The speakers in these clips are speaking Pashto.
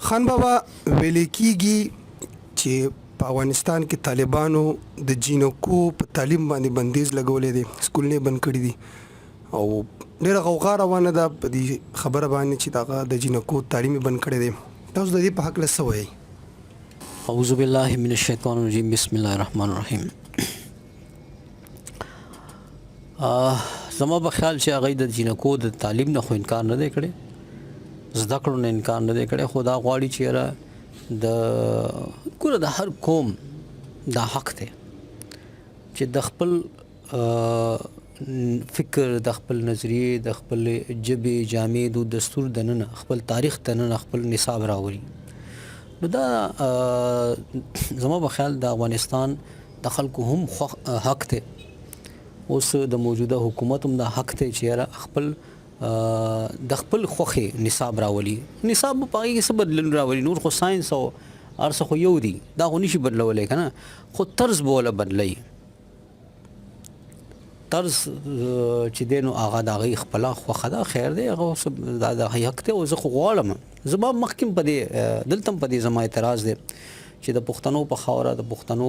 خان بابا ویل کېږي چې په افغانستان کې طالبانو د جینکو په تعلیم باندې بندیز لګولې دي، سکولونه بند کړي دي او ډېره غوغا روانه ده په دې خبره باندې چې دغه د جینکو تعلیم بند کړي دي. تاسو د دې په حق له څه وایئ؟ اعوذ بالله من الشیطان الرجیم، بسم الله الرحمن الرحیم. زما په خیال چې هغه د جینکو د تعلیم نه خو انکار نه دی کړی، زده کړو نه انکار نه دی کړی، خو دا غواړي چې د ګوره د هر قوم دا حق دی چې د خپل فکر، د خپل نظریې، د خپل ژبې، جامې، دود، دستور دننه، خپل تاریخ دننه خپل نصاب راوړي. نو دا زما په خیال د افغانستان د خلکو هم حق دی، اوس د موجوده حکومت هم دا حق دی چې خپل د خپل خوښې نصاب راولي. نصاب په هغې کې څه بدلون راولي؟ نور خو ساینس او هر څه خو یو دي، دا خو نشي بدلولی که نه، خو طرز به وله بدلوي. طرز چې دی نو هغه د هغې خپله خوښه ده، خیر دی، هغه دا د حق دی. او زه خو غواړم، زما مخکې هم په دې دلته هم په دې زما اعتراض دی چې د پښتنو په خاوره د پښتنو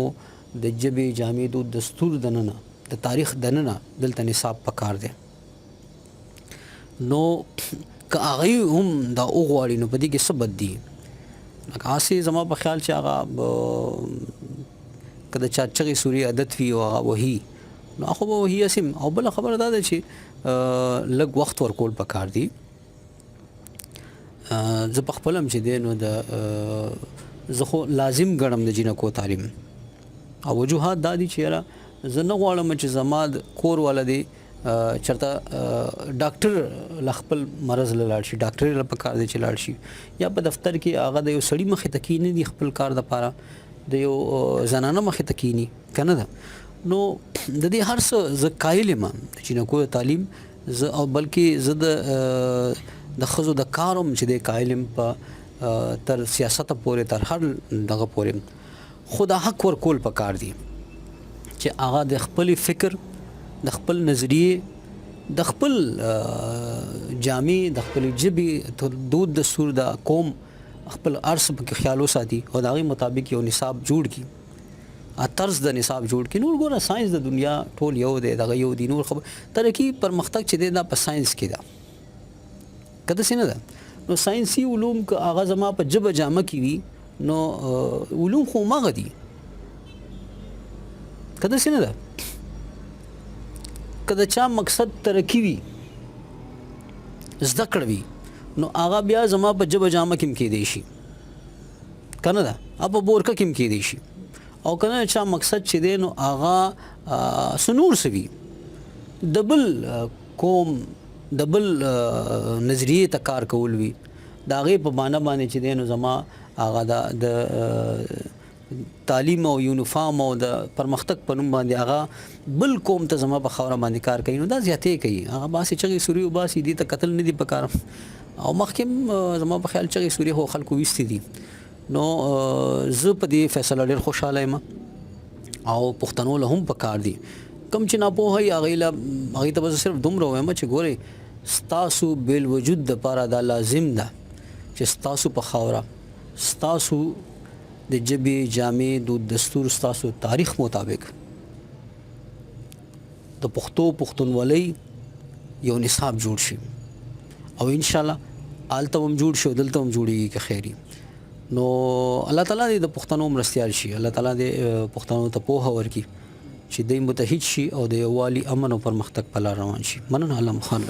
د ژبې، جامې، دود، دستور دننه، د تاریخ دننه دلته نصاب پکار دی. نو که هغه هم دا وغواړي نو په دې کې څه بد دي؟ لکه هسې زما په خیال چې هغه که د چا چغې سوري عادت وي او هغه وهي نو خو به وهي هسې. او بله خبره دا ده چې لږ وخت ورکول پکار دي. زه په خپله هم چې دی نو زه خو لازم ګڼم د جینکو تعلیم، او وجوهات دا دي چې زه نه غواړم چې زما د کور والا دی چرته ډاکټر له خپل مرض له لاړ شي، ډاکټر له پکار دی چې لاړ شي، یا په دفتر کې هغه د یو سړي مخې ته کینی دي خپل کار دپاره، د یو زنانه مخې ته کینی که نه ده. نو د دې هر څه زه قایل یم د جینکو تعلیم، زه او بلکې زه د ښځو د کار هم چې دی قایل یم په تر سیاسته پورې، تر هر دغه پورې. خو دا حق ورکول پکار دي چې هغه د خپل فکر، د خپل نظریې، د خپل جامې، د خپل ژبې، دود، دستور، د قوم خپل هر څه پکې خیال وساتي او د هغې مطابق یو نصاب جوړ کړي، طرز د نصاب جوړ کړي. نور ګوره ساینس د دنیا ټول یو دی، دغه یو دی. نور ترقي پرمختګ چې دی دا په ساینس کې ده، که داسې نه ده. نو ساینسي علوم که هغه زما په ژبه جامه کې وي نو علوم خو هماغه دي، که داسې نه ده. که د چا مقصد ترقي وي، زده کړه وي، نو هغه بیا زما په ژبه جامه کې هم کیدی شي، که نه ده، په بورکه کې هم کیدی شي. او که نه چا مقصد چې دی نو هغه څه نور څه وي، د بل قوم، د بل نظریې ته کار کول وي، د هغې په معنی باندې چې دی نو زما هغه د تعلیم او یونیفارم او د پرمختګ په نوم باندې هغه بل قوم ته زما په خاوره باندې کار کوي، نو دا زیاتې کوي. هغه باسي چغې سوري وباسي، دې ته قتل نه دي پکار. او مخکې زما په خیال چغې سوري خو خلکو ویستې دي. نو زه په دې فیصله ډېر خوشحاله یم او پښتنو له هم پکار دي کم چې ناپوهه یې هغې ته به زه صرف دومره وایم چې ګورئ ستاسو بیل وجود دپاره دا لازم ده چې ستاسو په خاوره، ستاسو د ژبې، جامې، دود، دستور، ستاسو تاریخ مطابق د پښتونولۍ یو نصاب جوړ شي، او انشاءالله هلته هم جوړ شي او دلته هم جوړېږي که خیر. نو الله تعالی دې د پښتنو مرستیال شي، الله تعالی دې پښتنو ته پوهه ورکړي چې دوی متحد شي او د یووالي، امن او پرمختګ په لار روان شي. مننه. علم خان.